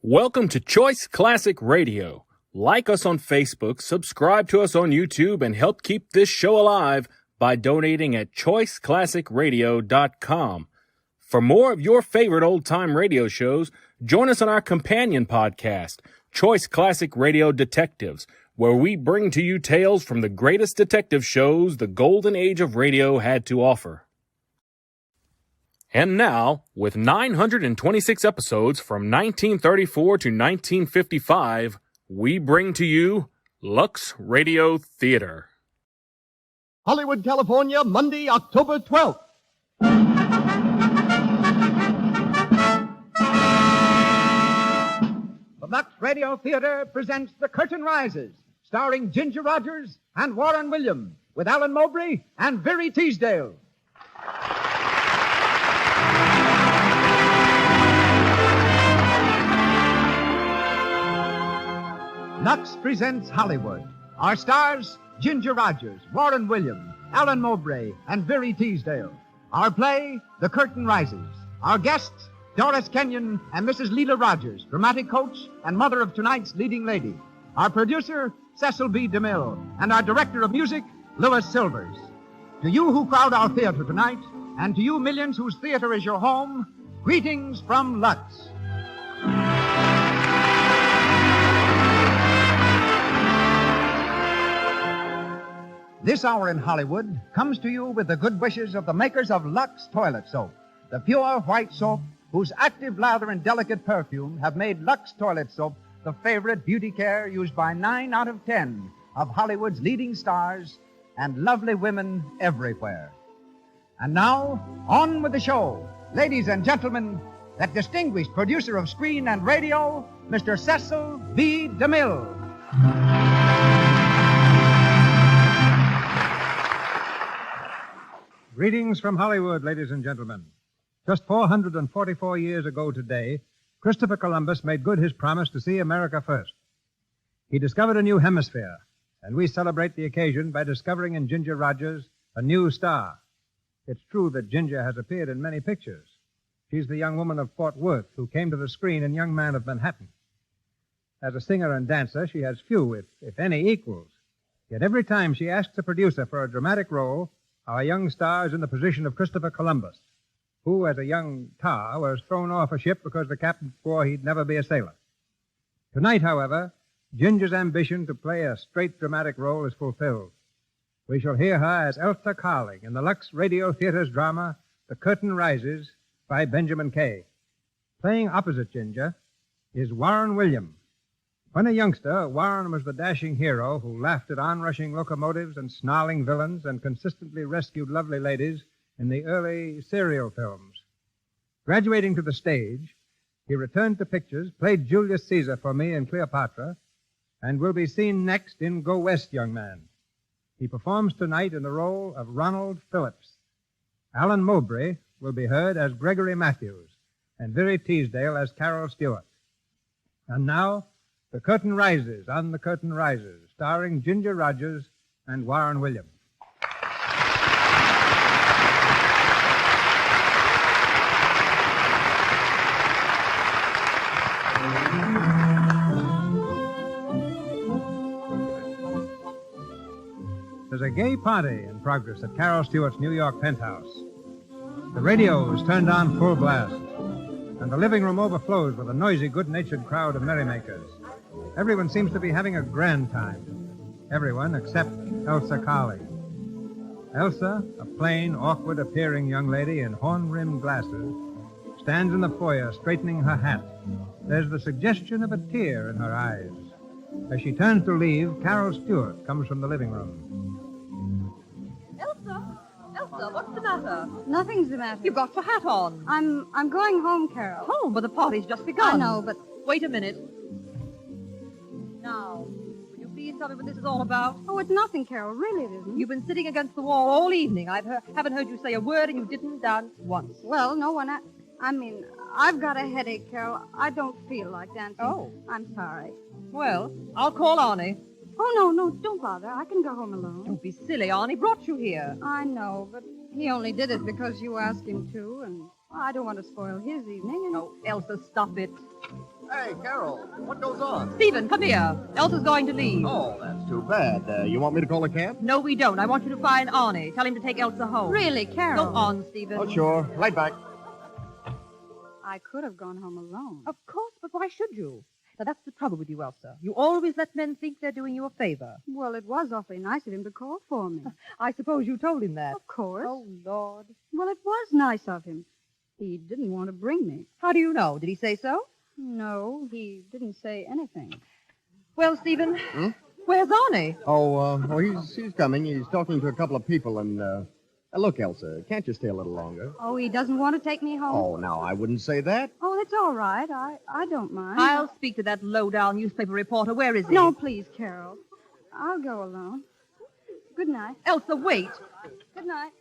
Welcome to Choice Classic Radio. Like us on Facebook, subscribe to us on YouTube, and help keep this show alive by donating at choiceclassicradio.com. For more of your favorite old-time radio shows, join us on our companion podcast, Choice Classic Radio Detectives, where we bring to you tales from the greatest detective shows the golden age of radio had to offer. And now, with 926 episodes from 1934 to 1955, we bring to you Lux Radio Theater. Hollywood, California, Monday, October 12th. The Lux Radio Theater presents The Curtain Rises, starring Ginger Rogers and Warren Williams, with Alan Mowbray and Very Teasdale. Lux presents Hollywood. Our stars, Ginger Rogers, Warren Williams, Alan Mowbray, and Very Teasdale. Our play, The Curtain Rises. Our guests, Doris Kenyon and Mrs. Leela Rogers, dramatic coach and mother of tonight's leading lady. Our producer, Cecil B. DeMille, and our director of music, Louis Silvers. To you who crowd our theater tonight, and to you millions whose theater is your home, greetings from Lux. This hour in Hollywood comes to you with the good wishes of the makers of Lux Toilet Soap, the pure white soap whose active lather and delicate perfume have made Lux Toilet Soap the favorite beauty care used by 9 out of 10 of Hollywood's leading stars and lovely women everywhere. And now, on with the show. Ladies and gentlemen, that distinguished producer of screen and radio, Mr. Cecil B. DeMille. Greetings from Hollywood, ladies and gentlemen. Just 444 years ago today, Christopher Columbus made good his promise to see America first. He discovered a new hemisphere, and we celebrate the occasion by discovering in Ginger Rogers a new star. It's true that Ginger has appeared in many pictures. She's the young woman of Fort Worth who came to the screen in Young Man of Manhattan. As a singer and dancer, she has few, if any, equals. Yet every time she asks a producer for a dramatic role, our young star is in the position of Christopher Columbus, who, as a young tar, was thrown off a ship because the captain swore he'd never be a sailor. Tonight, however, Ginger's ambition to play a straight dramatic role is fulfilled. We shall hear her as Elsa Carling in the Lux Radio Theater's drama, The Curtain Rises, by Benjamin Kay. Playing opposite Ginger is Warren Williams. When a youngster, Warren was the dashing hero who laughed at onrushing locomotives and snarling villains and consistently rescued lovely ladies in the early serial films. Graduating to the stage, he returned to pictures, played Julius Caesar for me in Cleopatra, and will be seen next in Go West, Young Man. He performs tonight in the role of Ronald Phillips. Alan Mowbray will be heard as Gregory Matthews, and Very Teasdale as Carol Stewart. And now, The Curtain Rises on The Curtain Rises, starring Ginger Rogers and Warren Williams. There's a gay party in progress at Carol Stewart's New York penthouse. The radio is turned on full blast, and the living room overflows with a noisy, good-natured crowd of merrymakers. Everyone seems to be having a grand time. Everyone except Elsa Carling. Elsa, a plain, awkward-appearing young lady in horn-rimmed glasses, stands in the foyer straightening her hat. There's the suggestion of a tear in her eyes. As she turns to leave, Carol Stewart comes from the living room. Elsa, what's the matter? Nothing's the matter. You've got your hat on. I'm going home, Carol. Home, but the party's just begun. I know, but... Wait a minute. Now, will you please tell me what this is all about? Oh, it's nothing, Carol. Really it isn't. You've been sitting against the wall all evening. Haven't heard you say a word, and you didn't dance once. Well, no one... I mean, I've got a headache, Carol. I don't feel like dancing. Oh. I'm sorry. Well, I'll call Arnie. Oh, no, don't bother. I can go home alone. Don't be silly. Arnie brought you here. I know, but he only did it because you asked him to, and I don't want to spoil his evening. And... Oh, Elsa, stop it. Hey, Carol, what goes on? Stephen, come here. Elsa's going to leave. Oh, that's too bad. You want me to call a cab? No, we don't. I want you to find Arnie. Tell him to take Elsa home. Really, Carol? Go on, Stephen. Oh, sure. Right back. I could have gone home alone. Of course, but why should you? Now, that's the trouble with you, Elsa. You always let men think they're doing you a favor. Well, it was awfully nice of him to call for me. I suppose you told him that. Of course. Oh, Lord. Well, it was nice of him. He didn't want to bring me. How do you know? Did he say so? No, he didn't say anything. Well, Stephen, where's Arnie? He's coming. He's talking to a couple of people, and, look, Elsa, can't you stay a little longer? Oh, he doesn't want to take me home? Oh, now, I wouldn't say that. Oh, that's all right. I don't mind. I'll speak to that low-down newspaper reporter. Where is he? No, please, Carol. I'll go alone. Good night. Elsa, wait. Good night.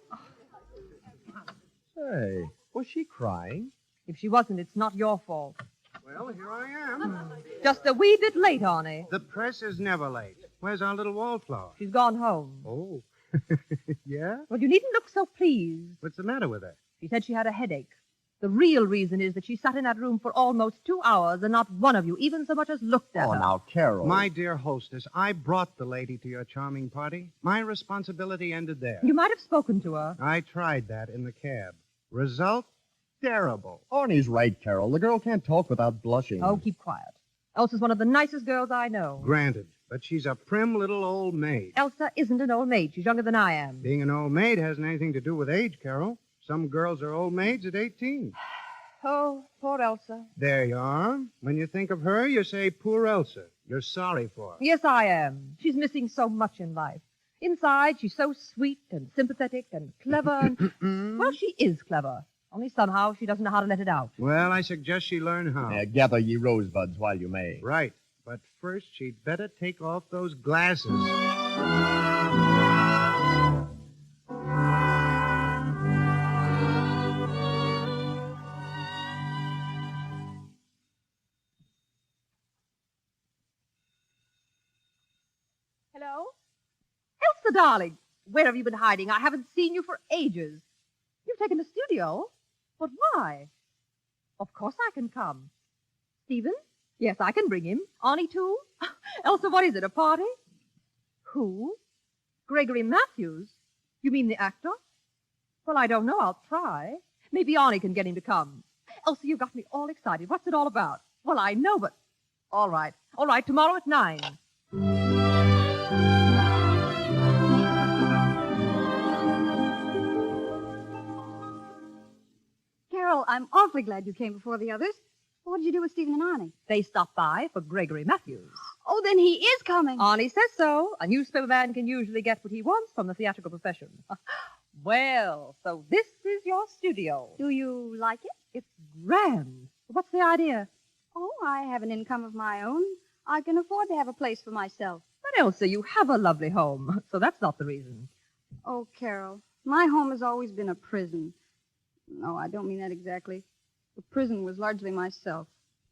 Hey, was she crying? If she wasn't, it's not your fault. Well, here I am. Just a wee bit late, Arnie. The press is never late. Where's our little wallflower? She's gone home. Oh. Yeah? Well, you needn't look so pleased. What's the matter with her? She said she had a headache. The real reason is that she sat in that room for almost 2 hours and not one of you even so much as looked at Oh, her. now, Carol. My dear hostess, I brought the lady to your charming party. My responsibility ended there. You might have spoken to her. I tried that in the cab. Result? Terrible. Arnie's right, Carol. The girl can't talk without blushing. Oh, keep quiet. Elsa's one of the nicest girls I know. Granted, but she's a prim little old maid. Elsa isn't an old maid. She's younger than I am. Being an old maid hasn't anything to do with age, Carol. Some girls are old maids at 18. Oh, poor Elsa. There you are. When you think of her, you say, poor Elsa. You're sorry for her. Yes, I am. She's missing so much in life. Inside, she's so sweet and sympathetic and clever. Well, she is clever. Only somehow she doesn't know how to let it out. Well, I suggest she learn how. Gather ye rosebuds while you may. Right. But first, she'd better take off those glasses. Hello? Elsa, darling. Where have you been hiding? I haven't seen you for ages. You've taken the studio? But why? Of course I can come. Stephen? Yes, I can bring him. Arnie, too? Elsa, what is it, a party? Who? Gregory Matthews? You mean the actor? Well, I don't know. I'll try. Maybe Arnie can get him to come. Elsa, you got me all excited. What's it all about? Well, I know, but... All right. All right, tomorrow at 9. Carol, I'm awfully glad you came before the others. What did you do with Stephen and Arnie? They stopped by for Gregory Matthews. Oh, then he is coming. Arnie says so. A newspaper man can usually get what he wants from the theatrical profession. Well, so this is your studio. Do you like it? It's grand. What's the idea? Oh, I have an income of my own. I can afford to have a place for myself. But Elsa, you have a lovely home, so that's not the reason. Oh, Carol, my home has always been a prison. No, I don't mean that exactly. The prison was largely myself.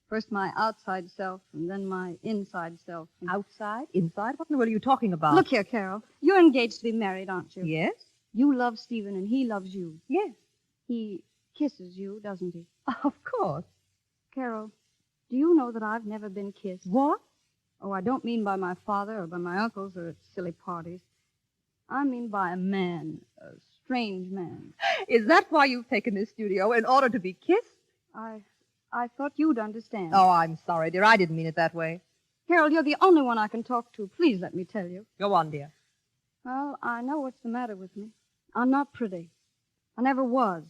First my outside self, and then my inside self. Outside? Inside? What in the world are you talking about? Look here, Carol. You're engaged to be married, aren't you? Yes? You love Stephen, and he loves you. Yes. He kisses you, doesn't he? Of course. Carol, do you know that I've never been kissed? What? Oh, I don't mean by my father or by my uncles or at silly parties. I mean by a man, a strange man. Is that why you've taken this studio, in order to be kissed? I thought you'd understand. Oh, I'm sorry, dear. I didn't mean it that way. Carol, you're the only one I can talk to. Please let me tell you. Go on, dear. Well, I know what's the matter with me. I'm not pretty. I never was.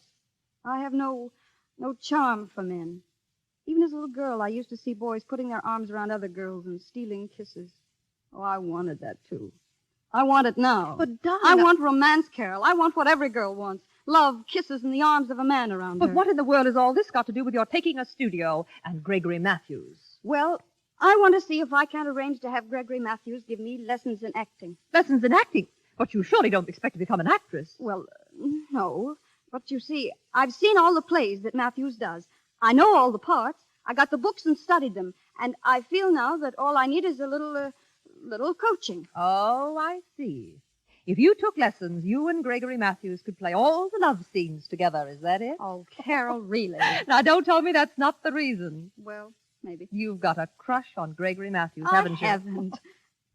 I have no charm for men. Even as a little girl, I used to see boys putting their arms around other girls and stealing kisses. Oh, I wanted that, too. I want it now. But, darling... I want romance, Carol. I want what every girl wants. Love, kisses, and the arms of a man around her. But what in the world has all this got to do with your taking a studio and Gregory Matthews? Well, I want to see if I can't arrange to have Gregory Matthews give me lessons in acting. Lessons in acting? But you surely don't expect to become an actress. Well, no. But you see, I've seen all the plays that Matthews does. I know all the parts. I got the books and studied them. And I feel now that all I need is a little coaching. Oh, I see. If you took lessons, you and Gregory Matthews could play all the love scenes together. Is that it? Oh, Carol, really? Now, don't tell me that's not the reason. Well, maybe. You've got a crush on Gregory Matthews, I haven't you? haven't.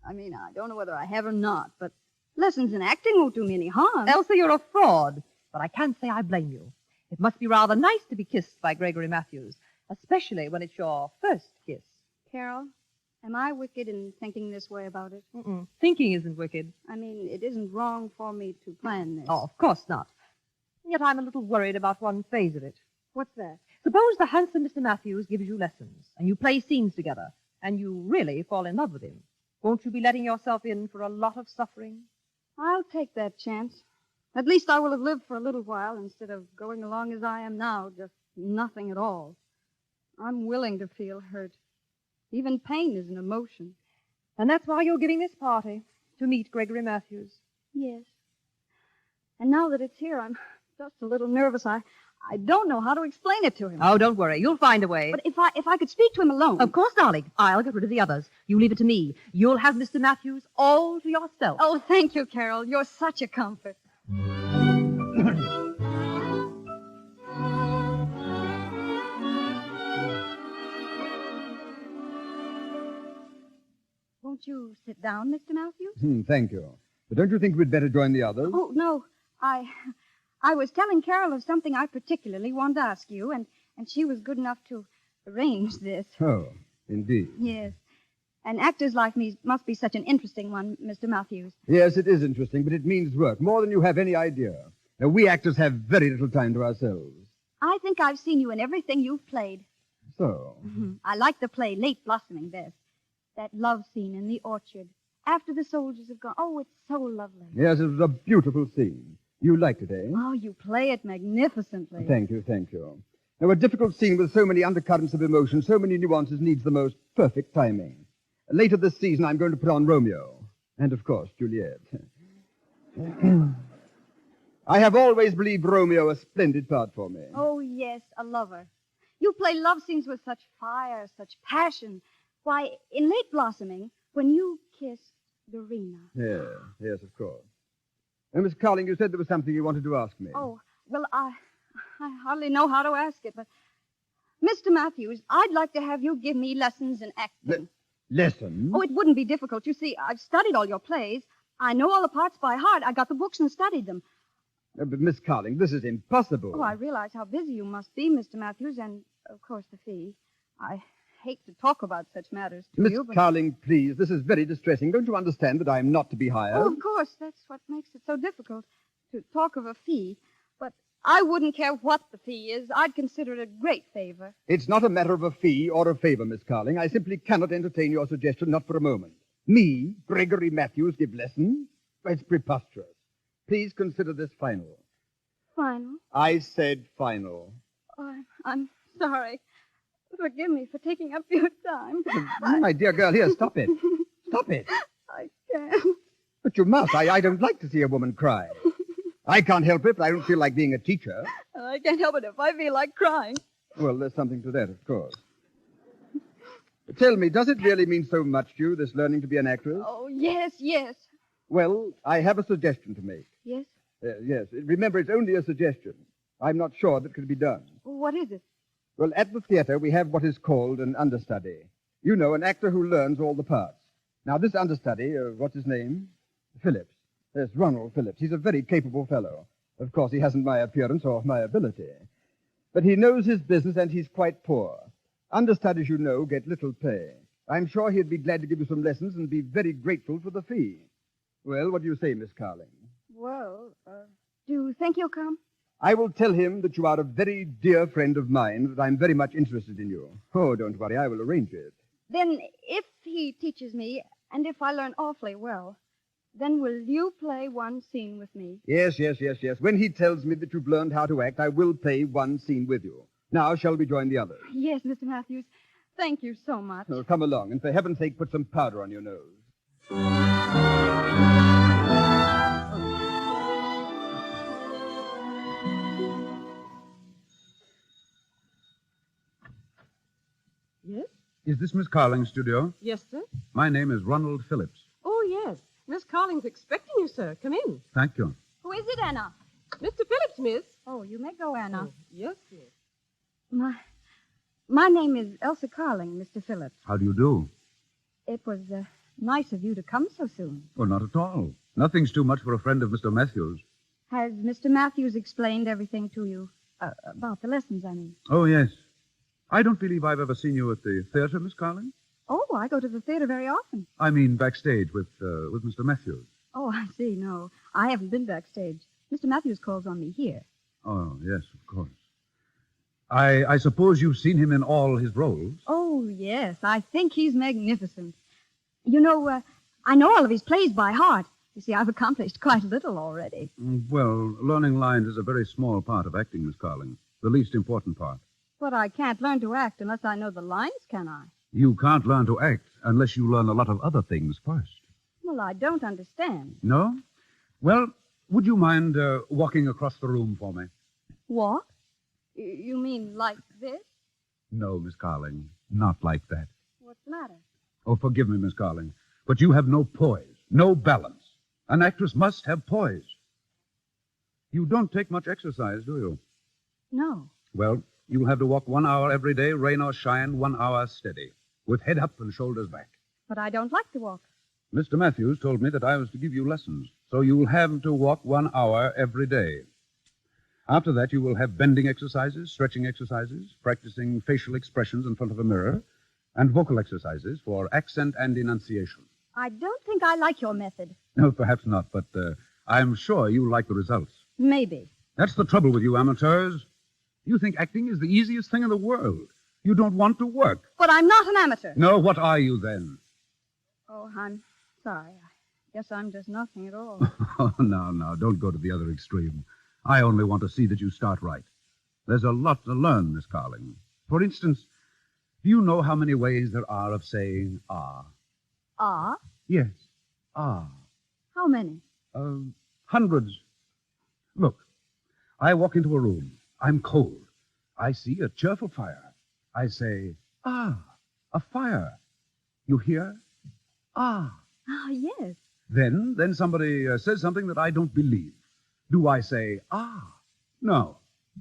I mean, I don't know whether I have or not, but lessons in acting won't do me any harm. Elsa, you're a fraud, but I can't say I blame you. It must be rather nice to be kissed by Gregory Matthews, especially when it's your first kiss. Carol, am I wicked in thinking this way about it? Mm-mm. Thinking isn't wicked. I mean, it isn't wrong for me to plan this. Oh, of course not. Yet I'm a little worried about one phase of it. What's that? Suppose the handsome Mr. Matthews gives you lessons, and you play scenes together, and you really fall in love with him. Won't you be letting yourself in for a lot of suffering? I'll take that chance. At least I will have lived for a little while instead of going along as I am now, just nothing at all. I'm willing to feel hurt. Even pain is an emotion. And that's why you're giving this party, to meet Gregory Matthews. Yes. And now that it's here, I'm just a little nervous. I don't know how to explain it to him. Oh, don't worry. You'll find a way. But if I could speak to him alone. Of course, darling. I'll get rid of the others. You leave it to me. You'll have Mr. Matthews all to yourself. Oh, thank you, Carol. You're such a comfort. Won't you sit down, Mr. Matthews? Thank you. But don't you think we'd better join the others? Oh, no. I was telling Carol of something I particularly wanted to ask you, and she was good enough to arrange this. Oh, indeed. Yes. And actors like me must be such an interesting one, Mr. Matthews. Yes, it is interesting, but it means work, more than you have any idea. Now, we actors have very little time to ourselves. I think I've seen you in everything you've played. So? I like the play Late Blossoming best. That love scene in the orchard. After the soldiers have gone. Oh, it's so lovely. Yes, it was a beautiful scene. You liked it, eh? Oh, you play it magnificently. Thank you, thank you. Now, a difficult scene with so many undercurrents of emotion, so many nuances, needs the most perfect timing. Later this season, I'm going to put on Romeo. And, of course, Juliet. I have always believed Romeo a splendid part for me. Oh, yes, a lover. You play love scenes with such fire, such passion. Why, in Late Blossoming, when you kissed Dorina. Yes, of course. And, Miss Carling, you said there was something you wanted to ask me. Oh, well, I hardly know how to ask it, but Mr. Matthews, I'd like to have you give me lessons in acting. Lessons? Oh, it wouldn't be difficult. You see, I've studied all your plays. I know all the parts by heart. I got the books and studied them. But, Miss Carling, this is impossible. Oh, I realize how busy you must be, Mr. Matthews, and, of course, the fee. I hate to talk about such matters to Miss you, but... Carling, please, this is very distressing. Don't you understand that I am not to be hired? Oh, of course. That's what makes it so difficult to talk of a fee. But I wouldn't care what the fee is. I'd consider it a great favor. It's not a matter of a fee or a favor, Miss Carling. I simply cannot entertain your suggestion, not for a moment. Me, Gregory Matthews, give lessons? It's preposterous. Please consider this final. Final? I said final. Oh, I'm sorry. Forgive me for taking up your time. My dear girl, here, stop it. Stop it. I can't. But you must. I don't like to see a woman cry. I can't help it, but I don't feel like being a teacher. I can't help it if I feel like crying. Well, there's something to that, of course. Tell me, does it really mean so much to you, this learning to be an actress? Oh, yes, yes. Well, I have a suggestion to make. Yes? Yes. Remember, it's only a suggestion. I'm not sure that it can be done. What is it? Well, at the theater, we have what is called an understudy. You know, an actor who learns all the parts. Now, this understudy, what's his name? Phillips. Yes, Ronald Phillips. He's a very capable fellow. Of course, he hasn't my appearance or my ability. But he knows his business, and he's quite poor. Understudies, you know, get little pay. I'm sure he'd be glad to give you some lessons and be very grateful for the fee. Well, what do you say, Miss Carling? Well, do you think he'll come? I will tell him that you are a very dear friend of mine, that I'm very much interested in you. Oh, don't worry, I will arrange it. Then, if he teaches me, and if I learn awfully well, then will you play one scene with me? Yes. When he tells me that you've learned how to act, I will play one scene with you. Now, shall we join the others? Yes, Mr. Matthews. Thank you so much. Oh, come along, and for heaven's sake, put some powder on your nose. Yes? Is this Miss Carling's studio? Yes, sir. My name is Ronald Phillips. Oh, yes. Miss Carling's expecting you, sir. Come in. Thank you. Who is it, Anna? Mr. Phillips, miss. Oh, you may go, Anna. Yes, miss. My name is Elsa Carling, Mr. Phillips. How do you do? It was nice of you to come so soon. Oh, not at all. Nothing's too much for a friend of Mr. Matthews. Has Mr. Matthews explained everything to you? About the lessons, I mean. Oh, yes. I don't believe I've ever seen you at the theater, Miss Carling. Oh, I go to the theater very often. I mean backstage with Mr. Matthews. Oh, I see. No, I haven't been backstage. Mr. Matthews calls on me here. Oh, yes, of course. I suppose you've seen him in all his roles? Oh, yes. I think he's magnificent. You know, I know all of his plays by heart. You see, I've accomplished quite a little already. Well, learning lines is a very small part of acting, Miss Carling. The least important part. But I can't learn to act unless I know the lines, can I? You can't learn to act unless you learn a lot of other things first. Well, I don't understand. No? Well, would you mind walking across the room for me? What? You mean like this? No, Miss Carling, not like that. What's the matter? Oh, forgive me, Miss Carling, but you have no poise, no balance. An actress must have poise. You don't take much exercise, do you? No. Well, you'll have to walk 1 hour every day, rain or shine, 1 hour steady, with head up and shoulders back. But I don't like to walk. Mr. Matthews told me that I was to give you lessons, so you'll have to walk 1 hour every day. After that, you will have bending exercises, stretching exercises, practicing facial expressions in front of a mirror, and vocal exercises for accent and enunciation. I don't think I like your method. No, perhaps not, but I'm sure you'll like the results. Maybe. That's the trouble with you amateurs. You think acting is the easiest thing in the world. You don't want to work. But I'm not an amateur. No, what are you then? Oh, I'm sorry. I guess I'm just nothing at all. Oh, no, don't go to the other extreme. I only want to see that you start right. There's a lot to learn, Miss Carling. For instance, do you know how many ways there are of saying ah? Ah? Yes, ah. How many? Hundreds. Look, I walk into a room. I'm cold. I see a cheerful fire. I say, ah, a fire. You hear? Ah. Ah, yes. Then somebody says something that I don't believe. Do I say, ah? No.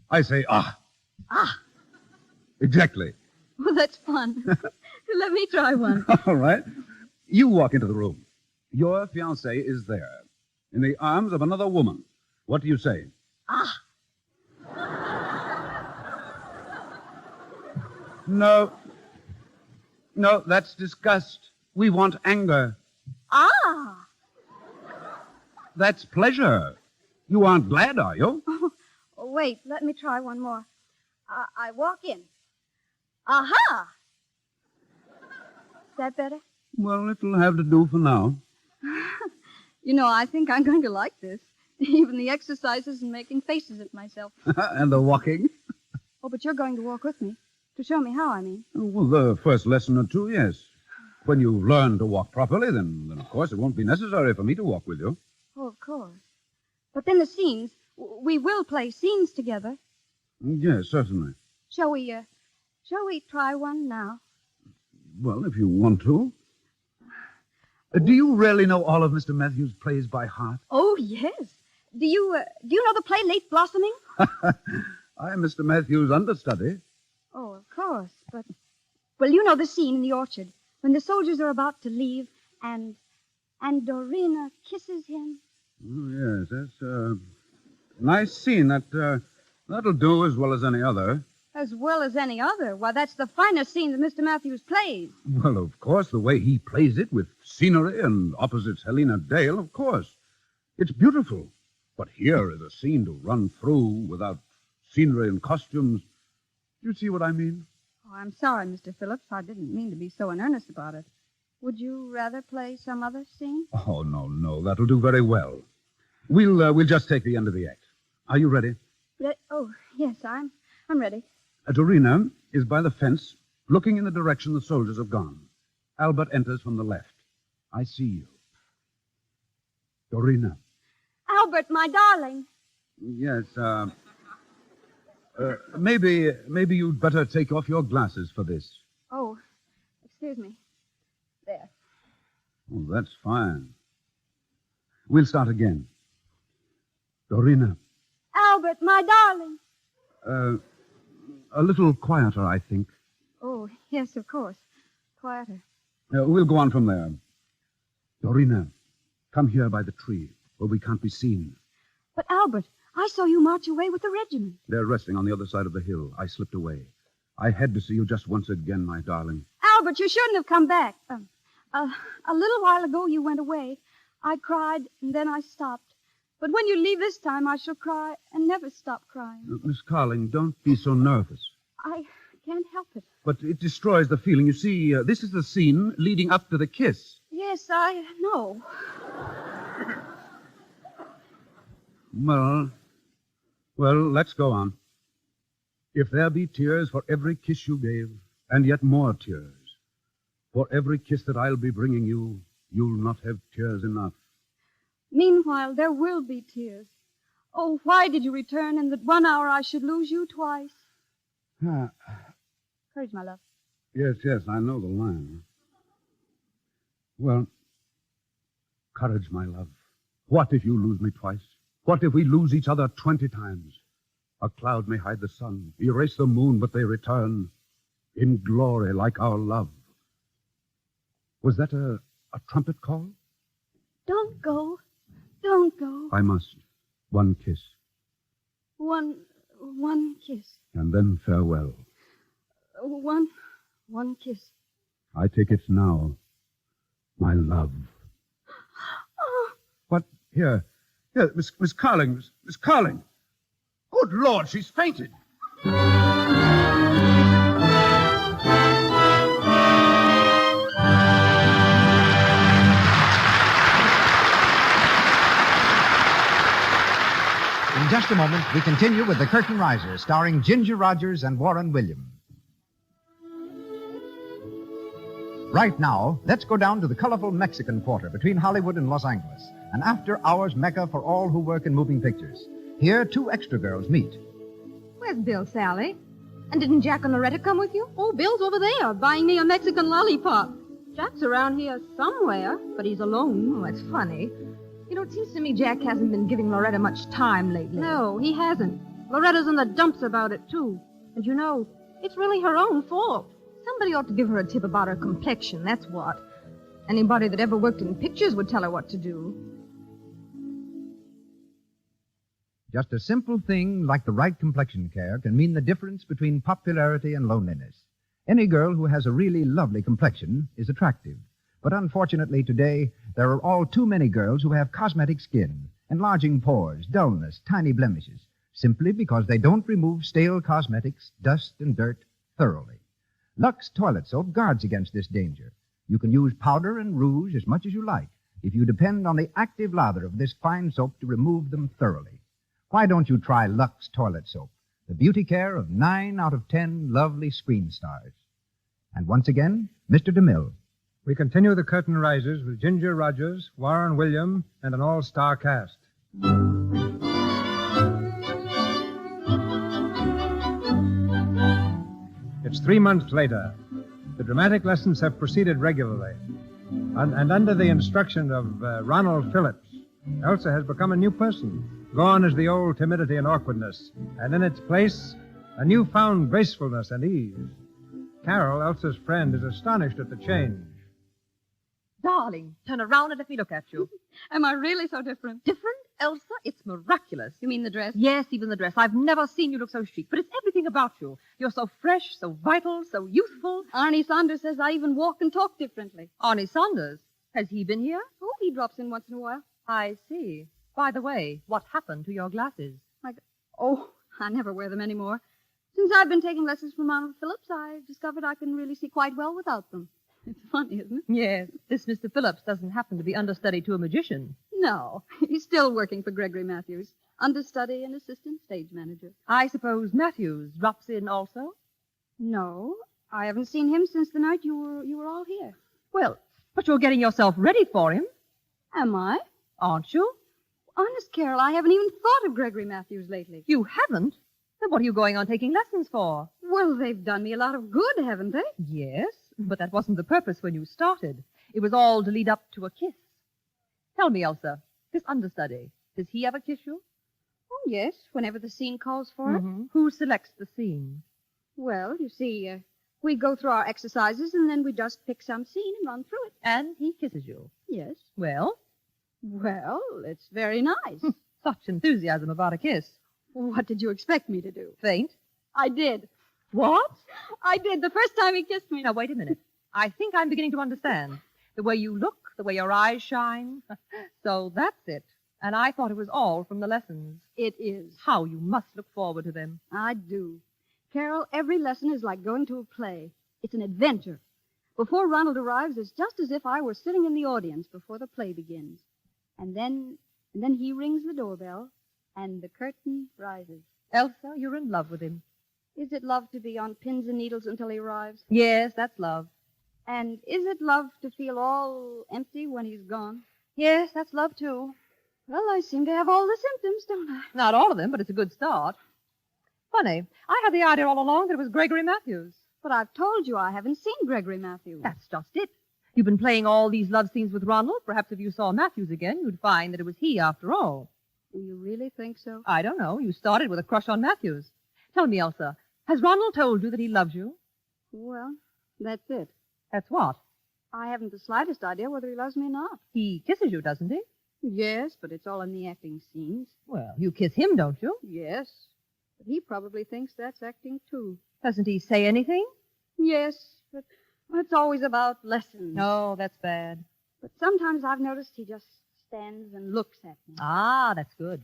I say, ah. Ah. Exactly. Well, that's fun. Let me try one. All right. You walk into the room. Your fiancé is there, in the arms of another woman. What do you say? Ah. No, that's disgust. We want anger. Ah. That's pleasure. You aren't glad, are you? Oh, wait, let me try one more. I walk in. Aha! Is that better? Well, it'll have to do for now. You know, I think I'm going to like this. Even the exercises and making faces at myself. And the walking? Oh, but you're going to walk with me. To show me how, I mean. Well, the first lesson or two, yes. When you learn to walk properly, then of course it won't be necessary for me to walk with you. Oh, of course. But then the scenes, we will play scenes together. Yes, certainly. Shall we try one now? Well, if you want to. Do you really know all of Mr. Matthews' plays by heart? Oh, yes. Do you know the play Late Blossoming? I'm Mr. Matthews' understudy. Oh, of course, but... Well, you know the scene in the orchard, when the soldiers are about to leave, and Dorina kisses him. Oh, yes, that's a nice scene. That'll do as well as any other. As well as any other? Why, that's the finest scene that Mr. Matthews plays. Well, of course, the way he plays it with scenery and opposites Helena Dale, of course. It's beautiful. But here is a scene to run through without scenery and costumes. Do you see what I mean? Oh, I'm sorry, Mr. Phillips. I didn't mean to be so in earnest about it. Would you rather play some other scene? Oh, no. That'll do very well. We'll just take the end of the act. Are you ready? Oh, yes, I'm ready. Dorina is by the fence, looking in the direction the soldiers have gone. Albert enters from the left. I see you. Dorina. Albert, my darling. Yes, maybe you'd better take off your glasses for this. Oh, excuse me. There. Oh, that's fine. We'll start again. Dorina. Albert, my darling. A little quieter, I think. Oh, yes, of course. Quieter. We'll go on from there. Dorina, come here by the tree, where we can't be seen. But, Albert, I saw you march away with the regiment. They're resting on the other side of the hill. I slipped away. I had to see you just once again, my darling. Albert, you shouldn't have come back. A little while ago you went away. I cried, and then I stopped. But when you leave this time, I shall cry and never stop crying. Miss Carling, don't be so nervous. I can't help it. But it destroys the feeling. You see, this is the scene leading up to the kiss. Yes, I know. Well, let's go on. If there be tears for every kiss you gave, and yet more tears, for every kiss that I'll be bringing you, you'll not have tears enough. Meanwhile, there will be tears. Oh, why did you return in that 1 hour I should lose you twice? Courage, my love. Yes, I know the line. Well, courage, my love. What if you lose me twice? What if we lose each other 20 times? A cloud may hide the sun, erase the moon, but they return in glory like our love. Was that a trumpet call? Don't go. Don't go. I must. One kiss. One kiss. And then farewell. One kiss. I take it now, my love. Oh. What? Here, Miss Carling, Miss Carling. Good Lord, she's fainted. In just a moment, we continue with The Curtain Riser, starring Ginger Rogers and Warren Williams. Right now, let's go down to the colorful Mexican Quarter between Hollywood and Los Angeles, an after-hours mecca for all who work in moving pictures. Here, two extra girls meet. Where's Bill, Sally? And didn't Jack and Loretta come with you? Oh, Bill's over there, buying me a Mexican lollipop. Jack's around here somewhere, but he's alone. Oh, that's funny. You know, it seems to me Jack hasn't been giving Loretta much time lately. No, he hasn't. Loretta's in the dumps about it, too. And you know, it's really her own fault. Somebody ought to give her a tip about her complexion, that's what. Anybody that ever worked in pictures would tell her what to do. Just a simple thing like the right complexion care can mean the difference between popularity and loneliness. Any girl who has a really lovely complexion is attractive. But unfortunately today, there are all too many girls who have cosmetic skin, enlarging pores, dullness, tiny blemishes, simply because they don't remove stale cosmetics, dust, and dirt thoroughly. Lux Toilet Soap guards against this danger. You can use powder and rouge as much as you like if you depend on the active lather of this fine soap to remove them thoroughly. Why don't you try Lux Toilet Soap, the beauty care of 9 out of 10 lovely screen stars? And once again, Mr. DeMille. We continue The Curtain Rises with Ginger Rogers, Warren Williams, and an all-star cast. It's 3 months later. The dramatic lessons have proceeded regularly. And under the instruction of Ronald Phillips, Elsa has become a new person. Gone is the old timidity and awkwardness, and in its place, a newfound gracefulness and ease. Carol, Elsa's friend, is astonished at the change. Darling, turn around and let me look at you. Am I really so different? Different, Elsa? It's miraculous. You mean the dress? Yes, even the dress. I've never seen you look so chic, but it's everything about you. You're so fresh, so vital, so youthful. Arnie Saunders says I even walk and talk differently. Arnie Saunders? Has he been here? Oh, he drops in once in a while. I see. By the way, what happened to your glasses? I never wear them anymore. Since I've been taking lessons from Ronald Phillips, I've discovered I can really see quite well without them. It's funny, isn't it? Yes. This Mr. Phillips doesn't happen to be understudy to a magician. No, he's still working for Gregory Matthews, understudy and assistant stage manager. I suppose Matthews drops in also? No, I haven't seen him since the night you were all here. Well, but you're getting yourself ready for him. Am I? Aren't you? Honest, Carol, I haven't even thought of Gregory Matthews lately. You haven't? Then what are you going on taking lessons for? Well, they've done me a lot of good, haven't they? Yes, but that wasn't the purpose when you started. It was all to lead up to a kiss. Tell me, Elsa, this understudy, does he ever kiss you? Oh, yes, whenever the scene calls for it. Who selects the scene? Well, you see, We go through our exercises, and then we just pick some scene and run through it. And he kisses you. Yes. Well, Well, it's very nice. such enthusiasm about a kiss. What did you expect me to do? Faint? I did. What? I did the first time he kissed me. Now, wait a minute. I think I'm beginning to understand. The way you look, the way your eyes shine. So that's it. And I thought it was all from the lessons. It is. How you must look forward to them. I do. Carol, every lesson is like going to a play. It's an adventure. Before Ronald arrives, it's just as if I were sitting in the audience before the play begins. And then he rings the doorbell, and the curtain rises. Elsa, you're in love with him. Is it love to be on pins and needles until he arrives? Yes, that's love. And is it love to feel all empty when he's gone? Yes, that's love, too. Well, I seem to have all the symptoms, don't I? Not all of them, but it's a good start. Funny, I had the idea all along that it was Gregory Matthews. But I've told you I haven't seen Gregory Matthews. That's just it. You've been playing all these love scenes with Ronald. Perhaps if you saw Matthews again, you'd find that it was he after all. Do you really think so? I don't know. You started with a crush on Matthews. Tell me, Elsa, has Ronald told you that he loves you? Well, that's it. That's what? I haven't the slightest idea whether he loves me or not. He kisses you, doesn't he? Yes, but it's all in the acting scenes. Well, you kiss him, don't you? Yes. But he probably thinks that's acting, too. Doesn't he say anything? Yes, but it's always about lessons. No, that's bad. But sometimes I've noticed he just stands and looks at me. Ah, that's good.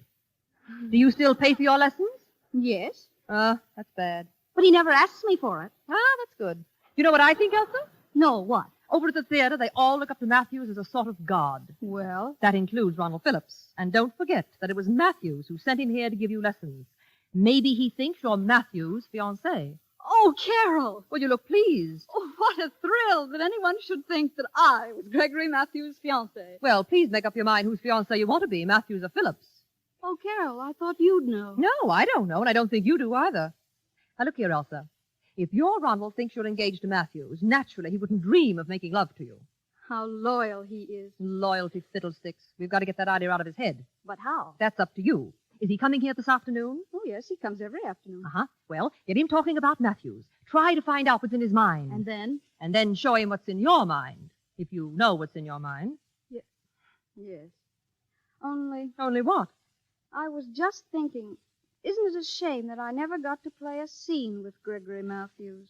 Do you still pay for your lessons? Yes. That's bad. But he never asks me for it. Ah, that's good. You know what I think, Elsa? No, what? Over at the theater, they all look up to Matthews as a sort of god. Well, That includes Ronald Phillips. And don't forget that it was Matthews who sent him here to give you lessons. Maybe he thinks you're Matthews' fiancée. oh, Carol! Well, you look pleased. Oh, what a thrill that anyone should think that I was Gregory Matthews' fiancée. Well, please make up your mind whose fiancée you want to be, Matthews or Phillips. Oh, Carol, I thought you'd know. No, I don't know, and I don't think you do either. Now, look here, Elsa. If your Ronald thinks you're engaged to Matthews, naturally he wouldn't dream of making love to you. How loyal he is. Loyalty fiddlesticks. We've got to get that idea out of his head. But how? That's up to you. Is he coming here this afternoon? Oh, yes, he comes every afternoon. Uh-huh. Well, get him talking about Matthews. Try to find out what's in his mind. And then? And then show him what's in your mind, if you know what's in your mind. Yes. Only, Only what? I was just thinking, isn't it a shame that I never got to play a scene with Gregory Matthews?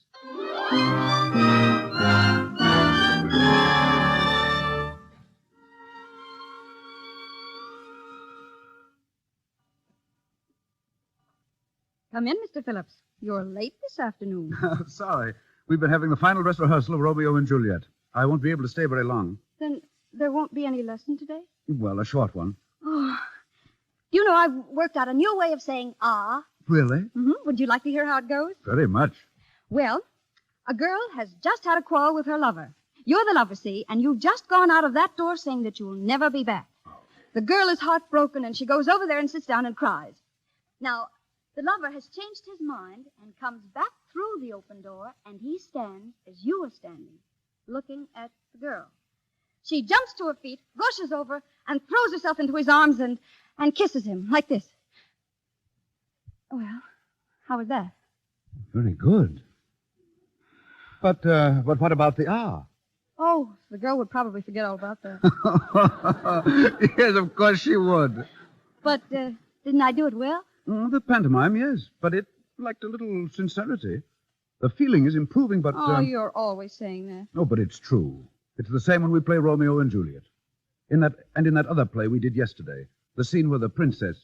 Come in, Mr. Phillips. You're late this afternoon. Sorry. We've been having the final dress rehearsal of Romeo and Juliet. I won't be able to stay very long. Then there won't be any lesson today? Well, a short one. Oh. You know, I've worked out a new way of saying ah. Really? Mm-hmm. Would you like to hear how it goes? Very much. Well, a girl has just had a quarrel with her lover. You're the lover, see, and you've just gone out of that door saying that you'll never be back. The girl is heartbroken, and she goes over there and sits down and cries. Now, the lover has changed his mind and comes back through the open door, and he stands as you are standing, looking at the girl. She jumps to her feet, rushes over, and throws herself into his arms and kisses him like this. Well, how was that? Very good. But what about the ah? Oh, the girl would probably forget all about that. Yes, of course she would. But didn't I do it well? The pantomime, yes, but it lacked a little sincerity. The feeling is improving, but... Oh, you're always saying that. Oh, but it's true. It's the same when we play Romeo and Juliet. In that other play we did yesterday, the scene where the princess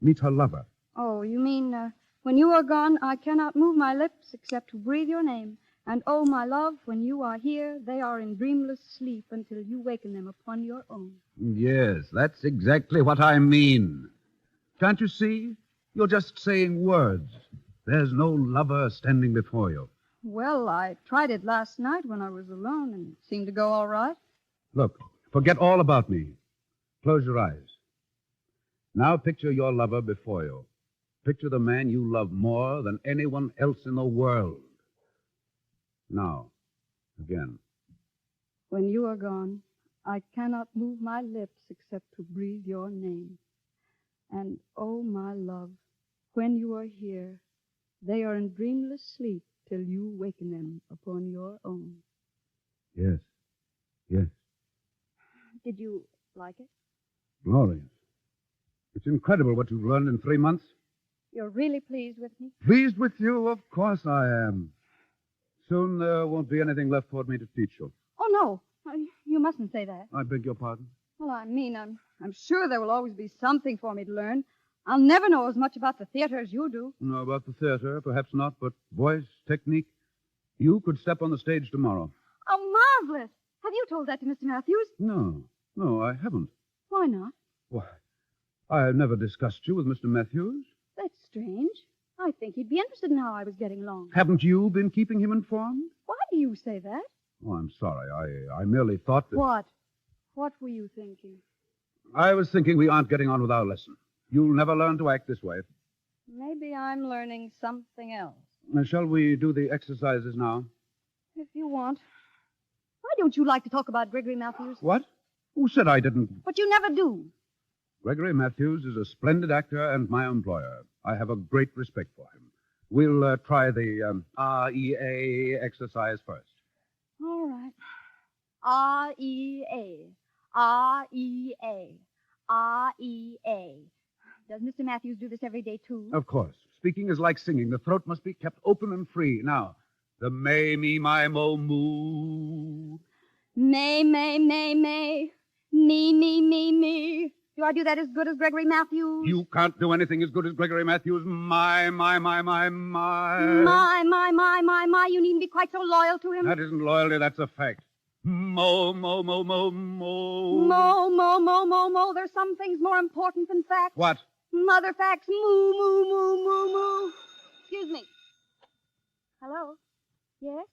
meets her lover. Oh, you mean, when you are gone, I cannot move my lips except to breathe your name. And oh, my love, when you are here, they are in dreamless sleep until you waken them upon your own. Yes, that's exactly what I mean. Can't you see? You're just saying words. There's no lover standing before you. Well, I tried it last night when I was alone, and it seemed to go all right. Look, forget all about me. Close your eyes. Now picture your lover before you. Picture the man you love more than anyone else in the world. Now, again. When you are gone, I cannot move my lips except to breathe your name. And, oh, my love, when you are here, they are in dreamless sleep till you waken them upon your own. Yes. Yes. Did you like it? Glorious. It's incredible what you've learned in 3 months. You're really pleased with me? Pleased with you? Of course I am. Soon there won't be anything left for me to teach you. Oh, no. You mustn't say that. I beg your pardon? Well, I mean, I'm sure there will always be something for me to learn. I'll never know as much about the theater as you do. No, about the theater, perhaps not, but voice, technique. You could step on the stage tomorrow. Oh, marvelous. Have you told that to Mr. Matthews? No, I haven't. Why not? Why, I have never discussed you with Mr. Matthews. That's strange. I think he'd be interested in how I was getting along. Haven't you been keeping him informed? Why do you say that? Oh, I'm sorry. I merely thought that... What? What were you thinking? I was thinking we aren't getting on with our lesson. You'll never learn to act this way. Maybe I'm learning something else. Shall we do the exercises now? If you want. Why don't you like to talk about Gregory Matthews? What? Who said I didn't? But you never do. Gregory Matthews is a splendid actor and my employer. I have a great respect for him. We'll try the REA exercise first. All right. R-E-A. R-E-A. R-E-A. Does Mr. Matthews do this every day, too? Of course. Speaking is like singing. The throat must be kept open and free. Now, the may, me, my, mo, moo. May, may, may, may. Me, me, me, me. Do I do that as good as Gregory Matthews? You can't do anything as good as Gregory Matthews. My. My. You needn't be quite so loyal to him. That isn't loyalty, that's a fact. Mo. Mo, mo, mo, mo, mo. There's some things more important than facts. What? Mother facts. Moo, moo, moo, moo, moo. Excuse me. Hello? Yes?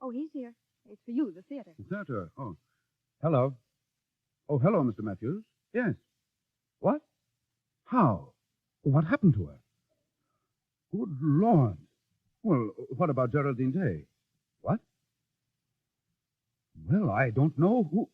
Oh, he's here. It's for you, the theater. Theater. Oh. Hello. Oh, hello, Mr. Matthews. Yes. What? How? What happened to her? Good Lord. Well, what about Geraldine Day? What? Well, I don't know who...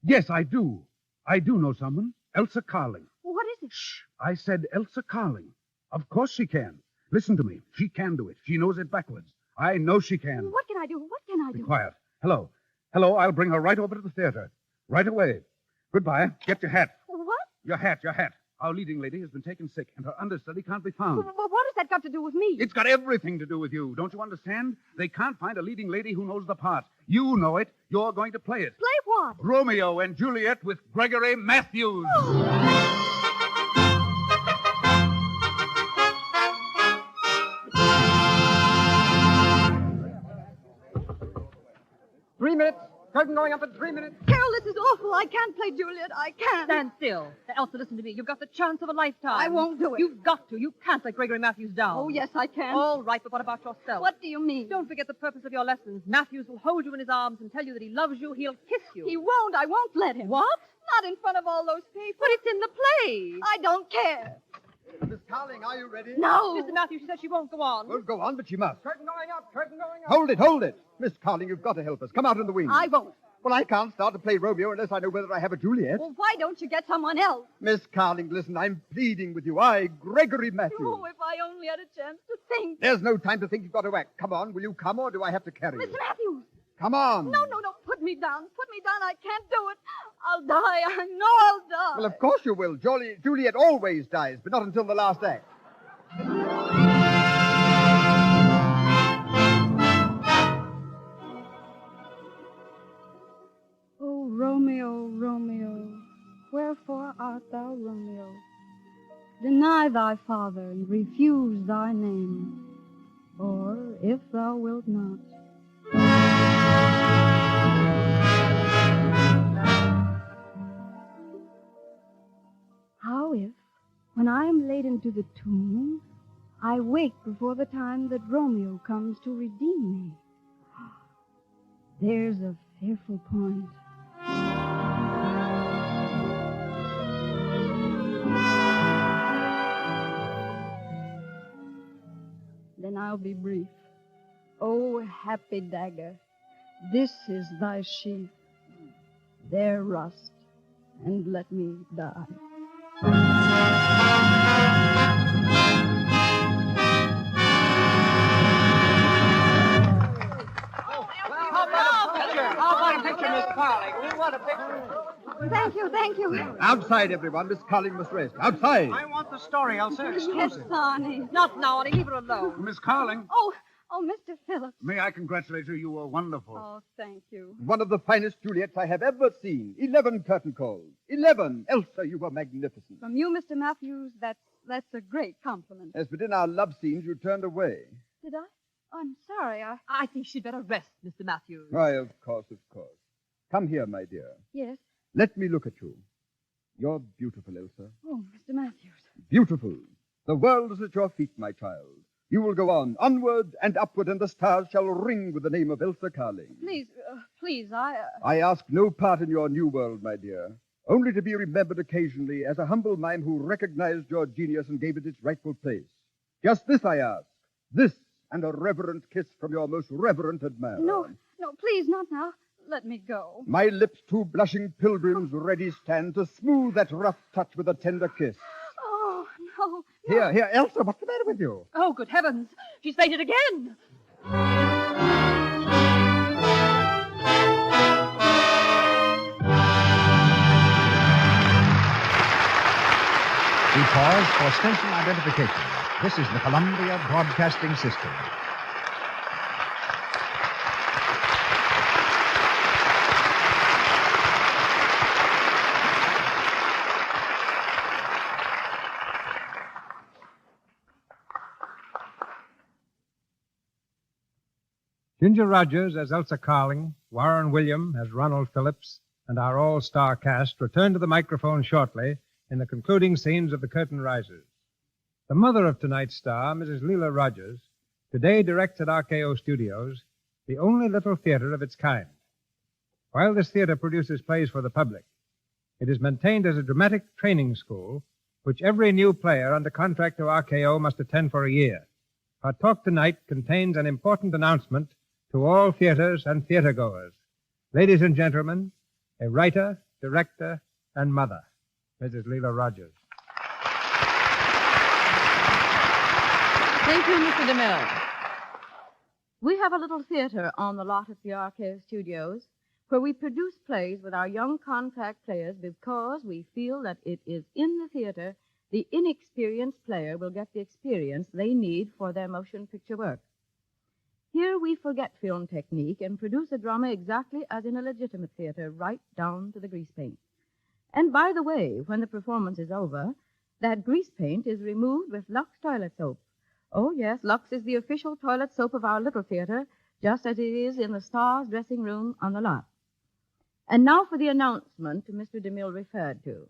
Yes, I do. I do know someone. Elsa Carling. What is it? Shh. I said Elsa Carling. Of course she can. Listen to me. She can do it. She knows it backwards. I know she can. What can I do? What can I Be do? quiet. Hello. Hello, I'll bring her right over to the theater. Right away. Goodbye. Get your hat. What? Your hat. Our leading lady has been taken sick, and her understudy can't be found. Well, what has that got to do with me? It's got everything to do with you. Don't you understand? They can't find a leading lady who knows the part. You know it. You're going to play it. Play what? Romeo and Juliet with Gregory Matthews. Oh. 3 minutes. Curtain going up in 3 minutes. Carol, this is awful. I can't play Juliet. I can't. Stand still. Elsa, listen to me. You've got the chance of a lifetime. I won't do it. You've got to. You can't let Gregory Matthews down. Oh, yes, I can. All right, but what about yourself? What do you mean? Don't forget the purpose of your lessons. Matthews will hold you in his arms and tell you that he loves you. He'll kiss you. He won't. I won't let him. What? Not in front of all those people. But it's in the play. I don't care. Miss Carling, are you ready? No. Mr. Matthews, she said she won't go on. Well, go on, but she must. Curtain going up, curtain going up. Hold it. Miss Carling, you've got to help us. Come out in the wing. I won't. Well, I can't start to play Romeo unless I know whether I have a Juliet. Well, why don't you get someone else? Miss Carling, listen, I'm pleading with you. I, Gregory Matthews. Oh, if I only had a chance to think. There's no time to think. You've got to act. Come on, will you come, or do I have to carry you? Mr. Matthews! Come on. No. Put me down. I can't do it. I'll die. I know I'll die. Well, of course you will. Juliet always dies, but not until the last act. Oh, Romeo, Romeo, wherefore art thou Romeo? Deny thy father and refuse thy name, or if thou wilt not. How if, when I am laid into the tomb, I wake before the time that Romeo comes to redeem me? There's a fearful point. Then I'll be brief. Oh, happy dagger, this is thy sheath. There rust, and let me die. Carling, we want a picture. Thank you. Outside, everyone. Miss Carling must rest. Outside. I want the story, Elsa. Yes, Exclusive. Sonny. Not now, Arnie. Leave her alone. Miss Carling, Oh, Mr. Phillips. may I congratulate you? You were wonderful. Oh, thank you. One of the finest Juliets I have ever seen. 11 curtain calls. 11. Elsa, you were magnificent. From you, Mr. Matthews, that's a great compliment. Yes, but in our love scenes, you turned away. Did I? Oh, I'm sorry. I think she'd better rest, Mr. Matthews. Why, of course. Come here, my dear. Yes. Let me look at you. You're beautiful, Elsa. Oh, Mr. Matthews. Beautiful. The world is at your feet, my child. You will go on, onward and upward, and the stars shall ring with the name of Elsa Carling. Please, I ask no part in your new world, my dear, only to be remembered occasionally as a humble mime who recognized your genius and gave it its rightful place. Just this I ask, this and a reverent kiss from your most reverent admirer. No, please, not now. Let me go. My lips, two blushing pilgrims, ready stand to smooth that rough touch with a tender kiss. Oh, no. Here, Elsa, what's the matter with you? Oh, good heavens. She's fainted again. We pause for station identification. This is the Columbia Broadcasting System. Ginger Rogers as Elsa Carling, Warren William as Ronald Phillips, and our all-star cast return to the microphone shortly in the concluding scenes of The Curtain Rises. The mother of tonight's star, Mrs. Leela Rogers, today directs at RKO Studios the only little theater of its kind. While this theater produces plays for the public, it is maintained as a dramatic training school which every new player under contract to RKO must attend for a year. Our talk tonight contains an important announcement to all theaters and theatergoers. Ladies and gentlemen, a writer, director, and mother, Mrs. Leela Rogers. Thank you, Mr. DeMille. We have a little theater on the lot at the RKO Studios where we produce plays with our young contract players because we feel that it is in the theater the inexperienced player will get the experience they need for their motion picture work. Here we forget film technique and produce a drama exactly as in a legitimate theater, right down to the grease paint. And by the way, when the performance is over, that grease paint is removed with Lux toilet soap. Oh, yes, Lux is the official toilet soap of our little theater, just as it is in the stars' dressing room on the lot. And now for the announcement Mr. DeMille referred to.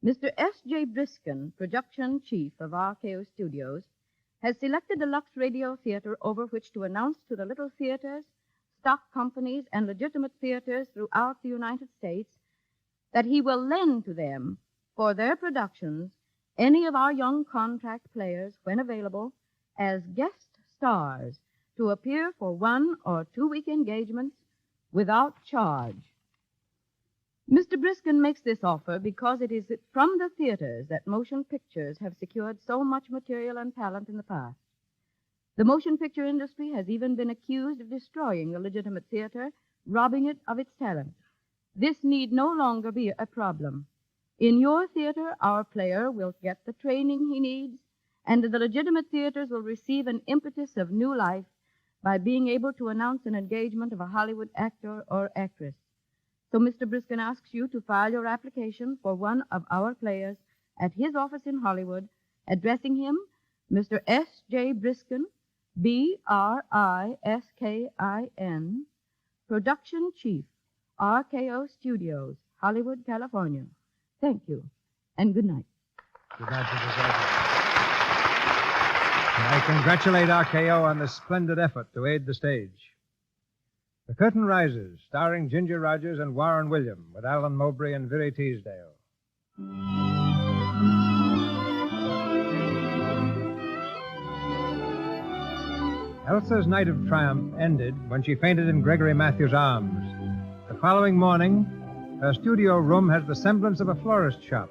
Mr. S.J. Briskin, production chief of RKO Studios, has selected the Lux Radio Theater over which to announce to the little theaters, stock companies, and legitimate theaters throughout the United States that he will lend to them, for their productions, any of our young contract players, when available, as guest stars to appear for 1 or 2 week engagements without charge. Mr. Briskin makes this offer because it is from the theaters that motion pictures have secured so much material and talent in the past. The motion picture industry has even been accused of destroying the legitimate theater, robbing it of its talent. This need no longer be a problem. In your theater, our player will get the training he needs, and the legitimate theaters will receive an impetus of new life by being able to announce an engagement of a Hollywood actor or actress. So Mr. Briskin asks you to file your application for one of our players at his office in Hollywood, addressing him Mr. S.J. Briskin, B-R-I-S-K-I-N, Production Chief, RKO Studios, Hollywood, California. Thank you, and good night. Good night, Mrs. Rogers. I congratulate RKO on this splendid effort to aid the stage. The Curtain Rises, starring Ginger Rogers and Warren William, with Alan Mowbray and Virry Teasdale. Elsa's night of triumph ended when she fainted in Gregory Matthews' arms. The following morning, her studio room has the semblance of a florist shop,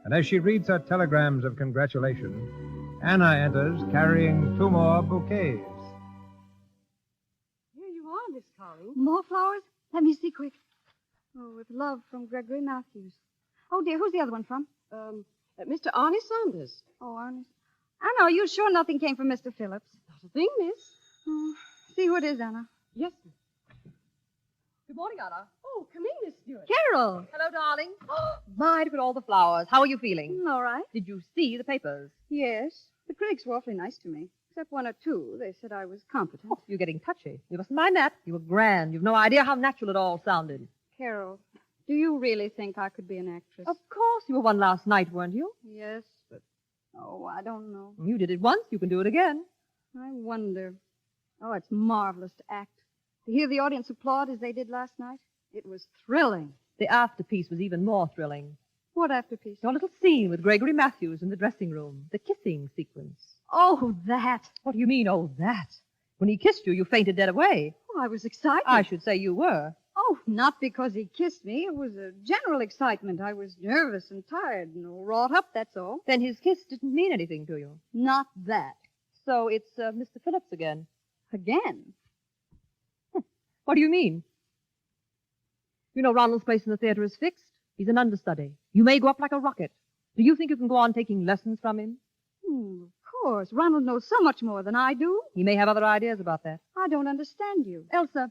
and as she reads her telegrams of congratulation, Anna enters carrying 2 more bouquets. Here you are, Miss Carling. More flowers? Let me see quick. Oh, with love from Gregory Matthews. Oh, dear, who's the other one from? Mr. Arnie Saunders. Oh, Ernest. Anna, are you sure nothing came from Mr. Phillips? Not a thing, miss. Oh, see who it is, Anna. Yes, miss. Good morning, Anna. Oh, come in, Miss Stewart. Carol. Hello, darling. My, look at all the flowers. How are you feeling? All right. Did you see the papers? Yes. The critics were awfully nice to me. Except one or two. They said I was competent. Oh, you're getting touchy. You mustn't mind that. You were grand. You've no idea how natural it all sounded. Carol, do you really think I could be an actress? Of course. You were one last night, weren't you? Yes, but... Oh, I don't know. You did it once. You can do it again. I wonder. Oh, it's marvelous to act. To hear the audience applaud as they did last night, it was thrilling. The afterpiece was even more thrilling. What afterpiece? Your little scene with Gregory Matthews in the dressing room. The kissing sequence. Oh, that. What do you mean, oh, that? When he kissed you, you fainted dead away. Oh, I was excited. I should say you were. Oh, not because he kissed me. It was a general excitement. I was nervous and tired and wrought up, that's all. Then his kiss didn't mean anything to you. Not that. So it's Mr. Phillips again. Again? What do you mean? You know Ronald's place in the theater is fixed. He's an understudy. You may go up like a rocket. Do you think you can go on taking lessons from him? Of course. Ronald knows so much more than I do. He may have other ideas about that. I don't understand you. Elsa,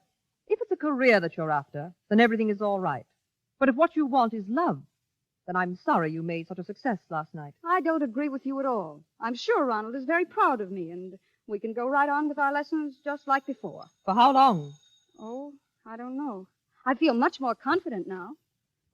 if it's a career that you're after, then everything is all right. But if what you want is love, then I'm sorry you made such a success last night. I don't agree with you at all. I'm sure Ronald is very proud of me, and we can go right on with our lessons just like before. For how long? Oh, I don't know. I feel much more confident now.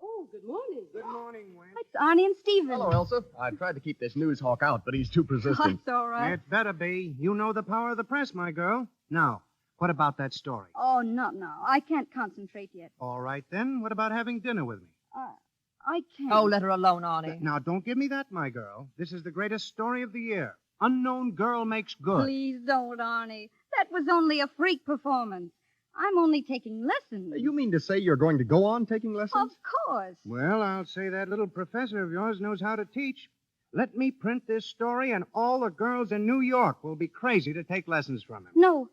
Oh, good morning. Good morning, Wayne. It's Arnie and Stephen. Hello, Elsa. I tried to keep this news hawk out, but he's too persistent. That's all right. It better be. You know the power of the press, my girl. Now, what about that story? Oh, not now. I can't concentrate yet. All right, then. What about having dinner with me? I can't. Oh, let her alone, Arnie. Now, don't give me that, my girl. This is the greatest story of the year. Unknown girl makes good. Please don't, Arnie. That was only a freak performance. I'm only taking lessons. You mean to say you're going to go on taking lessons? Of course. Well, I'll say that little professor of yours knows how to teach. Let me print this story, and all the girls in New York will be crazy to take lessons from him. No,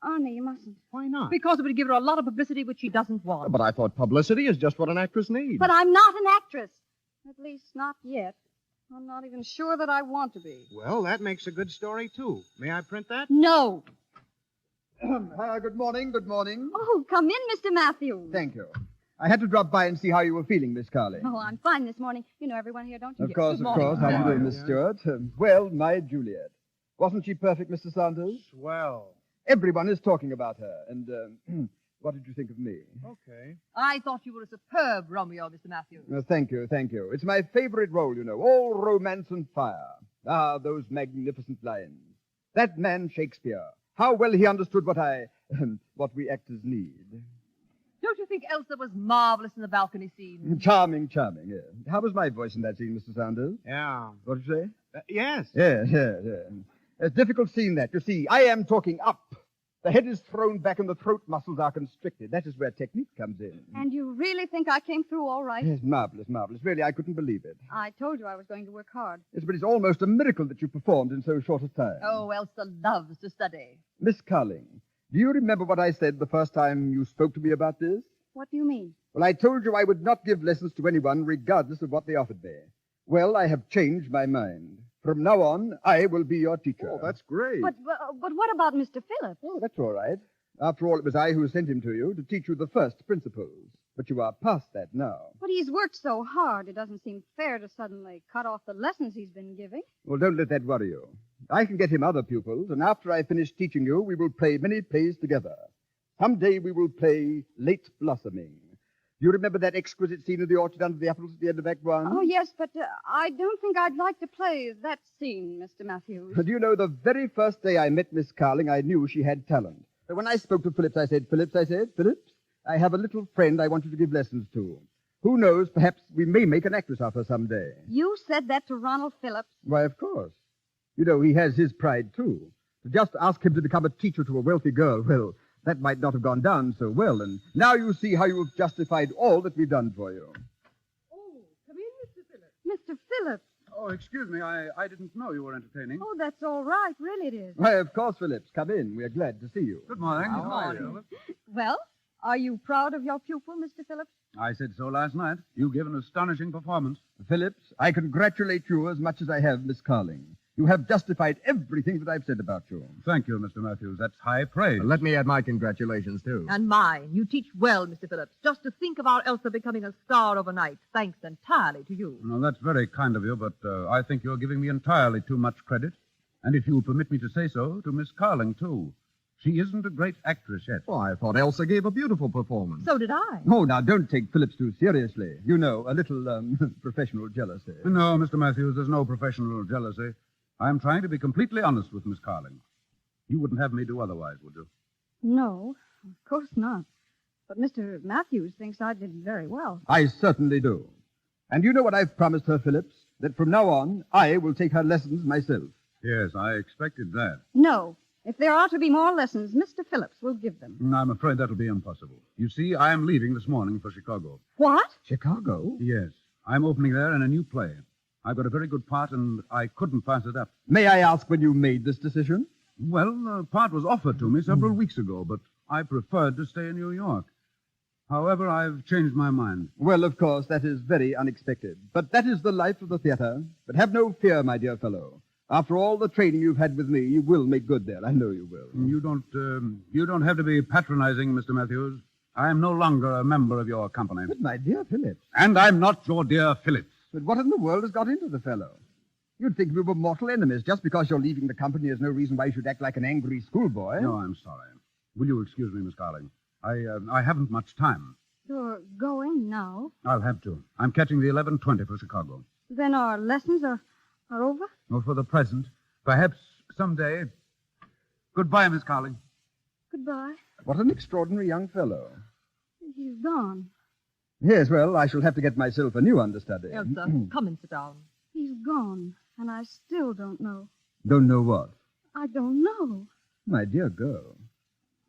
Arnie, you mustn't. Why not? Because it would give her a lot of publicity which she doesn't want. But I thought publicity is just what an actress needs. But I'm not an actress. At least not yet. I'm not even sure that I want to be. Well, that makes a good story, too. May I print that? No. Good morning, good morning. Oh, come in, Mr. Matthews. Thank you. I had to drop by and see how you were feeling, Miss Carley. Oh, I'm fine this morning. You know everyone here, don't you? Of course, Good of morning. course. How do you do, Yeah. Miss Stewart? Well, my Juliet. Wasn't she perfect, Mr. Saunders? Swell. Everyone is talking about her. And what did you think of me? Okay. I thought you were a superb Romeo, Mr. Matthews. Thank you, thank you. It's my favorite role, you know. All romance and fire. Ah, those magnificent lines. That man, Shakespeare. How well he understood what we actors need. Don't you think Elsa was marvelous in the balcony scene? Charming, charming, yeah. How was my voice in that scene, Mr. Saunders? Yeah. What did you say? Yes. Yeah. It's a difficult scene, that. You see, I am talking up. The head is thrown back and the throat muscles are constricted. That is where technique comes in. And you really think I came through all right? Yes, marvelous, marvelous. Really, I couldn't believe it. I told you I was going to work hard. Yes, but it's almost a miracle that you performed in so short a time. Oh, Elsa loves to study. Miss Carling, do you remember what I said the first time you spoke to me about this? What do you mean? Well, I told you I would not give lessons to anyone regardless of what they offered me. Well, I have changed my mind. From now on, I will be your teacher. Oh, that's great. But what about Mr. Phillips? Oh, that's all right. After all, it was I who sent him to you to teach you the first principles. But you are past that now. But he's worked so hard, it doesn't seem fair to suddenly cut off the lessons he's been giving. Well, don't let that worry you. I can get him other pupils, and after I finish teaching you, we will play many plays together. Someday we will play Late Blossoming. Do you remember that exquisite scene of the orchard under the apples at the end of Act One? Oh, yes, but I don't think I'd like to play that scene, Mr. Matthews. Do you know, the very first day I met Miss Carling, I knew she had talent. So when I spoke to Phillips, I said, Phillips, I have a little friend I want you to give lessons to. Who knows, perhaps we may make an actress of her someday. You said that to Ronald Phillips? Why, of course. You know, he has his pride, too. To just ask him to become a teacher to a wealthy girl, well, that might not have gone down so well. And now you see how you've justified all that we've done for you. Oh, come in, Mr. Phillips. Mr. Phillips? Oh, excuse me. I didn't know you were entertaining. Oh, that's all right. Really it is. Why, of course, Phillips. Come in. We're glad to see you. Good morning. Good morning. Well, Are you proud of your pupil, Mr. Phillips? I said so last night. You gave an astonishing performance. Phillips, I congratulate you as much as I have Miss Carling. You have justified everything that I've said about you. Thank you, Mr. Matthews. That's high praise. Let me add my congratulations, too. And mine. You teach well, Mr. Phillips. Just to think of our Elsa becoming a star overnight, thanks entirely to you. No, that's very kind of you, but I think you're giving me entirely too much credit. And if you'll permit me to say so, to Miss Carling, too. She isn't a great actress yet. Oh, I thought Elsa gave a beautiful performance. So did I. Oh, now, don't take Phillips too seriously. You know, a little, professional jealousy. No, Mr. Matthews, there's no professional jealousy. I'm trying to be completely honest with Miss Carling. You wouldn't have me do otherwise, would you? No, of course not. But Mr. Matthews thinks I did very well. I certainly do. And you know what I've promised her, Phillips? That from now on, I will take her lessons myself. Yes, I expected that. No. If there are to be more lessons, Mr. Phillips will give them. I'm afraid that'll be impossible. You see, I am leaving this morning for Chicago. What? Chicago? Yes. I'm opening there in a new play. I've got a very good part, and I couldn't pass it up. May I ask when you made this decision? Well, the part was offered to me several weeks ago, but I preferred to stay in New York. However, I've changed my mind. Well, of course, that is very unexpected. But that is the life of the theater. But have no fear, my dear fellow. After all the training you've had with me, you will make good there. I know you will. You don't have to be patronizing, Mr. Matthews. I am no longer a member of your company. But, my dear Phillips. And I'm not your dear Phillips. But what in the world has got into the fellow? You'd think we were mortal enemies. Just because you're leaving the company is no reason why you should act like an angry schoolboy. No, I'm sorry. Will you excuse me, Miss Carling? I haven't much time. You're going now? I'll have to. I'm catching the 11:20 for Chicago. Then our lessons are over? Well, for the present. Perhaps someday. Goodbye, Miss Carling. Goodbye. What an extraordinary young fellow. He's gone. Yes, well, I shall have to get myself a new understudy. Elsa, come and sit down. He's gone, and I still don't know. Don't know what? I don't know. My dear girl.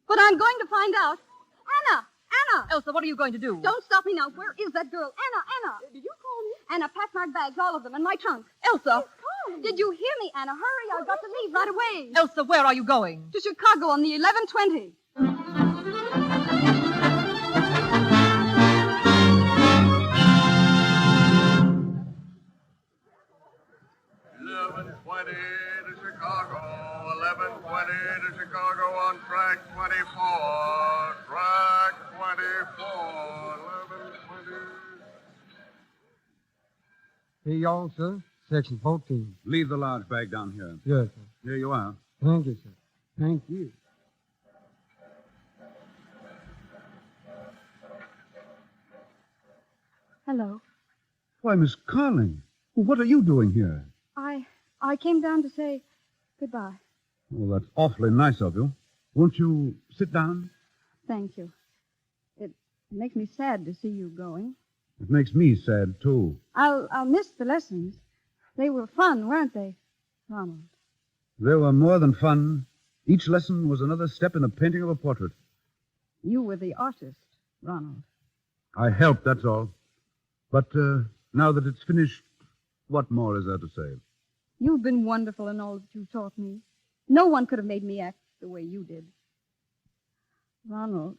But I'm going to find out. Anna! Anna! Elsa, what are you going to do? Don't stop me now. Where is that girl? Anna! Did you call me? Anna, pack my bags, all of them, and my trunk. Elsa! Did you hear me, Anna? Hurry, I've got to leave right away. Elsa, where are you going? To Chicago on the 11:20. 11:20 to Chicago, 11:20 to Chicago on track 24, track 24, 11:20. Here you are, sir. Section 14. Leave the large bag down here. Yes, sir. Here you are. Thank you, sir. Thank you. Hello. Why, Miss Carling, what are you doing here? I came down to say goodbye. Well, that's awfully nice of you. Won't you sit down? Thank you. It makes me sad to see you going. It makes me sad, too. I'll miss the lessons. They were fun, weren't they, Ronald? They were more than fun. Each lesson was another step in the painting of a portrait. You were the artist, Ronald. I helped, that's all. But now that it's finished, what more is there to say? You've been wonderful in all that you've taught me. No one could have made me act the way you did. Ronald,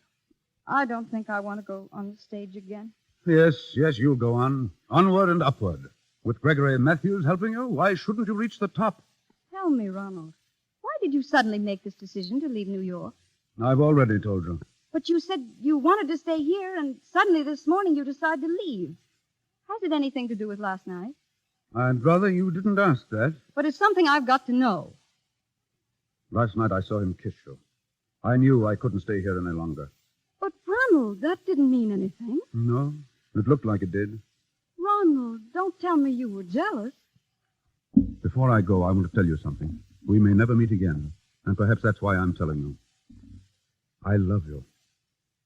I don't think I want to go on the stage again. Yes, you'll go on. Onward and upward. With Gregory Matthews helping you, why shouldn't you reach the top? Tell me, Ronald, why did you suddenly make this decision to leave New York? I've already told you. But you said you wanted to stay here, and suddenly this morning you decided to leave. Has it anything to do with last night? I'd rather you didn't ask that. But it's something I've got to know. Last night I saw him kiss you. I knew I couldn't stay here any longer. But, Ronald, that didn't mean anything. No, it looked like it did. Ronald, don't tell me you were jealous. Before I go, I want to tell you something. We may never meet again, and perhaps that's why I'm telling you. I love you.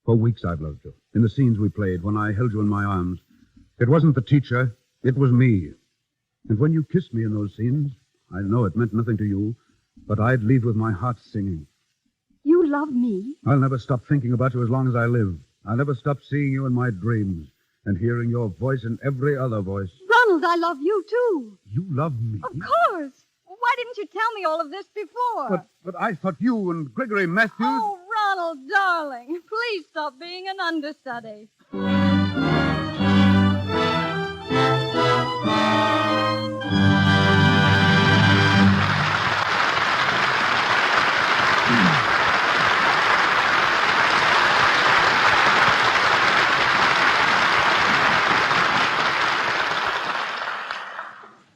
For weeks I've loved you. In the scenes we played, when I held you in my arms. It wasn't the teacher, it was me. And when you kissed me in those scenes, I know it meant nothing to you, but I'd leave with my heart singing. You love me? I'll never stop thinking about you as long as I live. I'll never stop seeing you in my dreams and hearing your voice in every other voice. Ronald, I love you, too. You love me? Of course. Why didn't you tell me all of this before? But I thought you and Gregory Matthews... Oh, Ronald, darling, please stop being an understudy.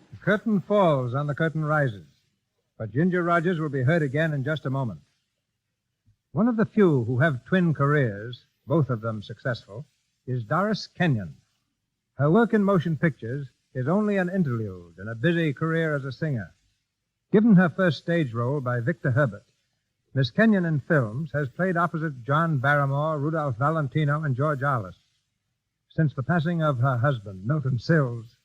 The curtain falls and the curtain rises. But Ginger Rogers will be heard again in just a moment. One of the few who have twin careers, both of them successful, is Doris Kenyon. Her work in motion pictures is only an interlude in a busy career as a singer. Given her first stage role by Victor Herbert, Miss Kenyon in films has played opposite John Barrymore, Rudolph Valentino, and George Arliss. Since the passing of her husband, Milton Sills,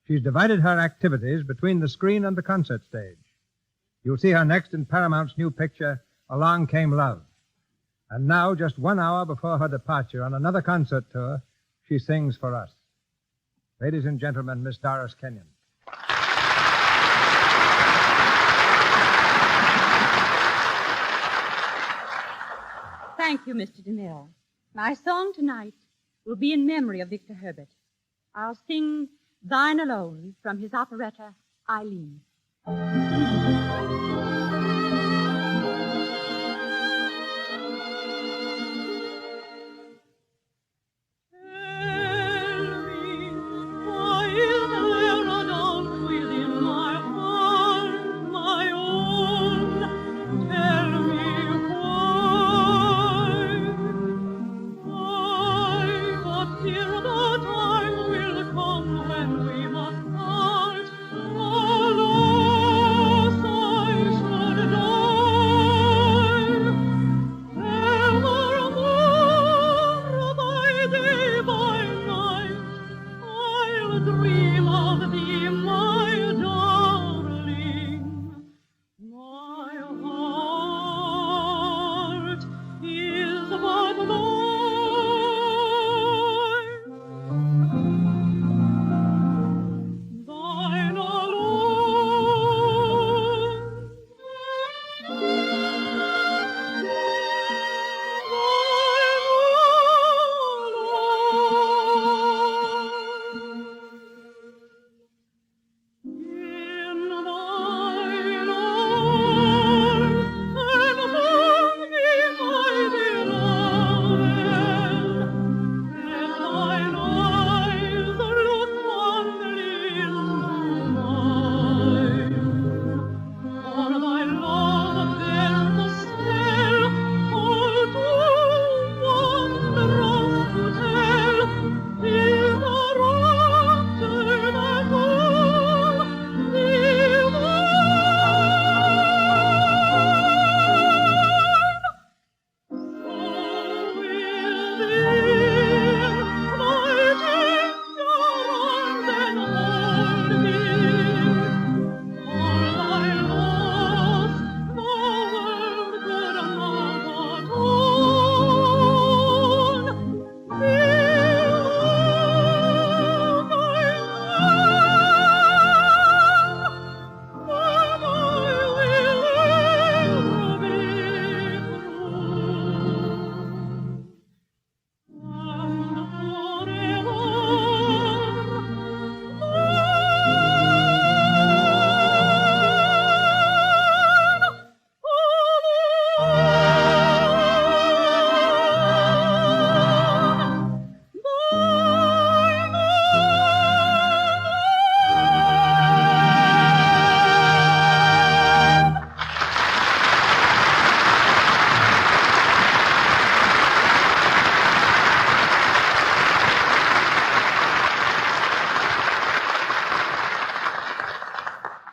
she's divided her activities between the screen and the concert stage. You'll see her next in Paramount's new picture, Along Came Love. And now, just 1 hour before her departure on another concert tour, she sings for us. Ladies and gentlemen, Miss Doris Kenyon. Thank you, Mr. DeMille. My song tonight will be in memory of Victor Herbert. I'll sing Thine Alone from his operetta, Eileen.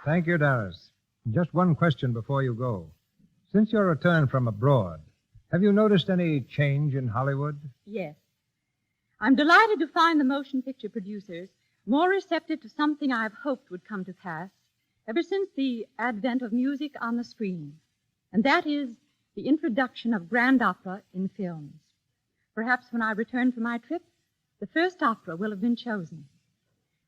Thank you, Doris. Just one question before you go. Since your return from abroad, have you noticed any change in Hollywood? Yes. I'm delighted to find the motion picture producers more receptive to something I've hoped would come to pass ever since the advent of music on the screen, and that is the introduction of grand opera in films. Perhaps when I return from my trip, the first opera will have been chosen.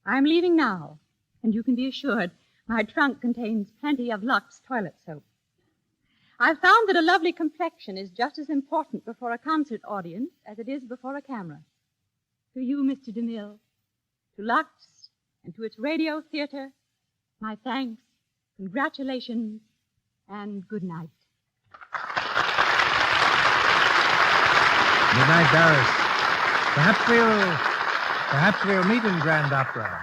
I'm leaving now, and you can be assured my trunk contains plenty of Lux toilet soap. I've found that a lovely complexion is just as important before a concert audience as it is before a camera. To you, Mr. DeMille, to Lux, and to its radio theater, my thanks, congratulations, and good night. Good night, Doris. Perhaps we'll meet in Grand Opera.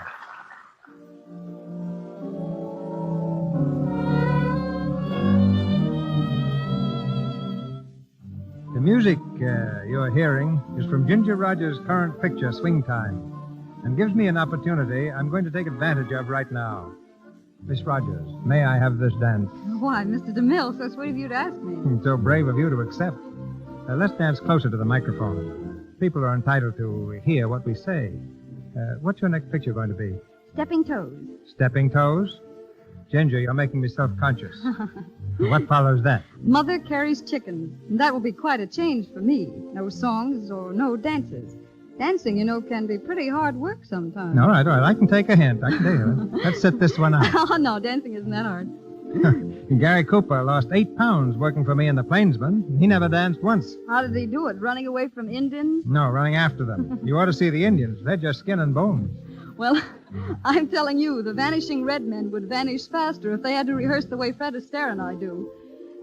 The music you're hearing is from Ginger Rogers' current picture, Swing Time, and gives me an opportunity I'm going to take advantage of right now. Miss Rogers, may I have this dance? Why, Mr. DeMille, so sweet of you to ask me. So brave of you to accept. Let's dance closer to the microphone. People are entitled to hear what we say. What's your next picture going to be? Stepping Toes. Stepping Toes? Ginger, you're making me self-conscious. What follows that? Mother Carries Chickens. And that will be quite a change for me. No songs or no dances. Dancing, you know, can be pretty hard work sometimes. All right. I can take a hint. I can take it. Let's sit this one out. Oh, no, dancing isn't that hard. Gary Cooper lost 8 pounds working for me in the Plainsman. He never danced once. How did he do it? Running away from Indians? No, running after them. You ought to see the Indians. They're just skin and bones. Well, I'm telling you, the Vanishing Red Men would vanish faster if they had to rehearse the way Fred Astaire and I do.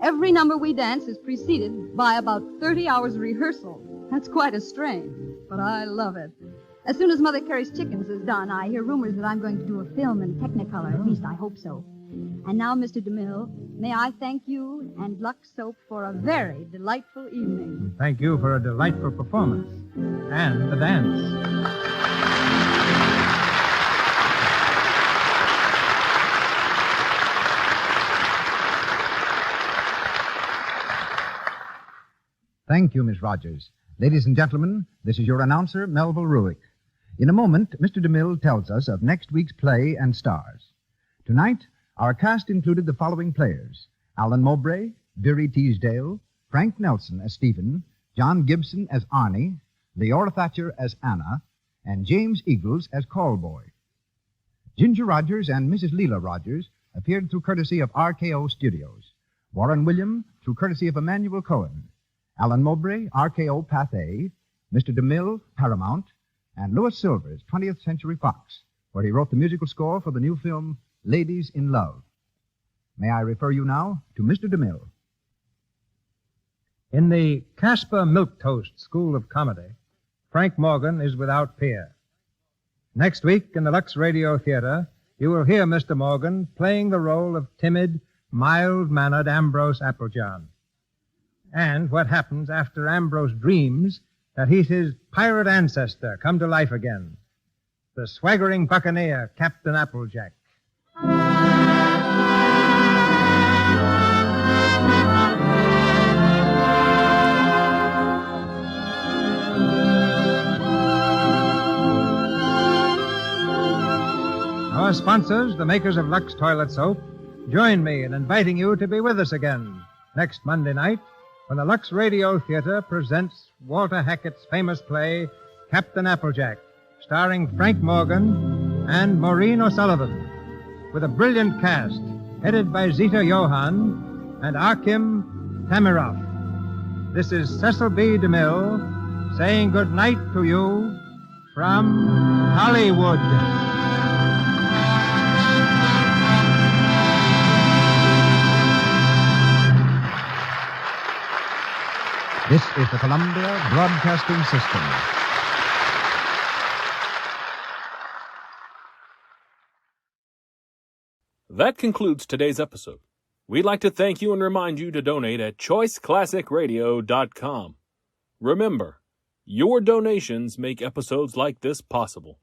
Every number we dance is preceded by about 30 hours of rehearsal. That's quite a strain, but I love it. As soon as Mother Carries Chickens is done, I hear rumors that I'm going to do a film in Technicolor. At least I hope so. And now, Mr. DeMille, may I thank you and Lux Soap for a very delightful evening. Thank you for a delightful performance. And the dance. Thank you, Miss Rogers. Ladies and gentlemen, this is your announcer, Melville Ruick. In a moment, Mr. DeMille tells us of next week's play and stars. Tonight, our cast included the following players: Alan Mowbray, Veery Teasdale, Frank Nelson as Stephen, John Gibson as Arnie, Leora Thatcher as Anna, and James Eagles as Callboy. Ginger Rogers and Mrs. Leela Rogers appeared through courtesy of RKO Studios. Warren William through courtesy of Emmanuel Cohen. Alan Mowbray, RKO Pathé, Mr. DeMille, Paramount, and Louis Silvers, 20th Century Fox, where he wrote the musical score for the new film Ladies in Love. May I refer you now to Mr. DeMille. In the Casper Milquetoast School of Comedy, Frank Morgan is without peer. Next week in the Lux Radio Theater, you will hear Mr. Morgan playing the role of timid, mild-mannered Ambrose Applejohn. And what happens after Ambrose dreams that he's his pirate ancestor come to life again, the swaggering buccaneer, Captain Applejack. Our sponsors, the makers of Lux Toilet Soap, join me in inviting you to be with us again next Monday night when the Lux Radio Theater presents Walter Hackett's famous play, Captain Applejack, starring Frank Morgan and Maureen O'Sullivan, with a brilliant cast headed by Zita Johann and Akim Tamiroff. This is Cecil B. DeMille saying good night to you from Hollywood. This is the Columbia Broadcasting System. That concludes today's episode. We'd like to thank you and remind you to donate at choiceclassicradio.com. Remember, your donations make episodes like this possible.